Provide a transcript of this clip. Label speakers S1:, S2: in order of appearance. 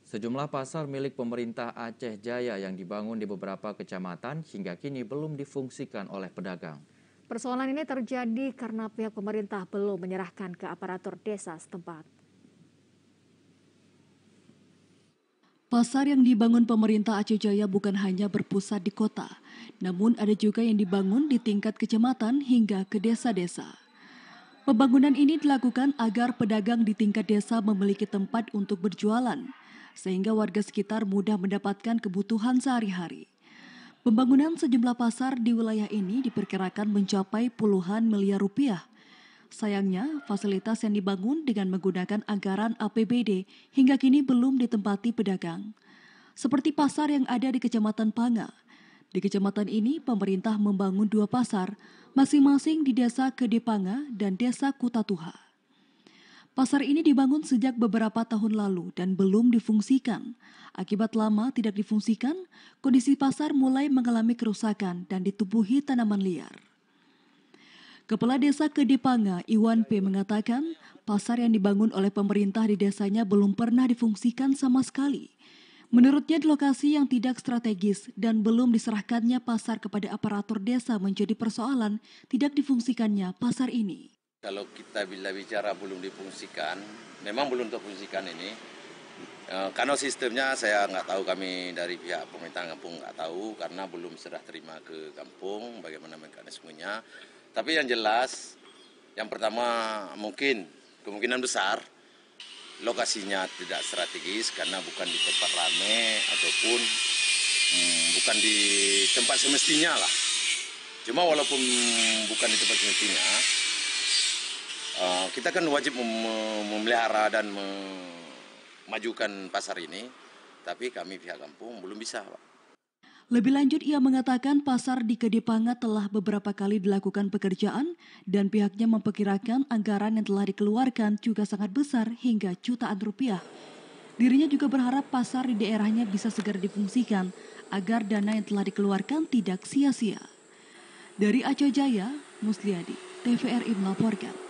S1: Sejumlah pasar milik pemerintah Aceh Jaya yang dibangun di beberapa kecamatan hingga kini belum difungsikan oleh pedagang.
S2: Persoalan ini terjadi karena pihak pemerintah belum menyerahkan ke aparatur desa setempat.
S3: Pasar yang dibangun pemerintah Aceh Jaya bukan hanya berpusat di kota, namun ada juga yang dibangun di tingkat kecamatan hingga ke desa-desa. Pembangunan ini dilakukan agar pedagang di tingkat desa memiliki tempat untuk berjualan, sehingga warga sekitar mudah mendapatkan kebutuhan sehari-hari. Pembangunan sejumlah pasar di wilayah ini diperkirakan mencapai puluhan miliar rupiah. Sayangnya, fasilitas yang dibangun dengan menggunakan anggaran APBD hingga kini belum ditempati pedagang. Seperti pasar yang ada di Kecamatan Panga. Di kecamatan ini, pemerintah membangun 2 pasar, masing-masing di Desa Kedepanga dan Desa Kutatuha. Pasar ini dibangun sejak beberapa tahun lalu dan belum difungsikan. Akibat lama tidak difungsikan, kondisi pasar mulai mengalami kerusakan dan ditumbuhi tanaman liar. Kepala Desa Kedepanga, Iwan P. mengatakan, pasar yang dibangun oleh pemerintah di desanya belum pernah difungsikan sama sekali. Menurutnya di lokasi yang tidak strategis dan belum diserahkannya pasar kepada aparatur desa menjadi persoalan tidak difungsikannya pasar ini.
S4: Kalau kita bila bicara belum difungsikan, memang belum terfungsikan ini. Karena sistemnya saya nggak tahu, kami dari pihak pemerintah kampung nggak tahu karena belum serah terima ke kampung bagaimana mekanismenya. Tapi yang jelas, yang pertama kemungkinan besar lokasinya tidak strategis karena bukan di tempat ramai ataupun bukan di tempat semestinya lah. Cuma walaupun bukan di tempat semestinya, kita kan wajib memelihara dan memajukan pasar ini, tapi kami pihak kampung belum bisa, Pak.
S3: Lebih lanjut, ia mengatakan pasar di Kedepanga telah beberapa kali dilakukan pekerjaan dan pihaknya memperkirakan anggaran yang telah dikeluarkan juga sangat besar hingga jutaan rupiah. Dirinya juga berharap pasar di daerahnya bisa segera difungsikan agar dana yang telah dikeluarkan tidak sia-sia. Dari Aceh Jaya, Musliadi, TVRI melaporkan.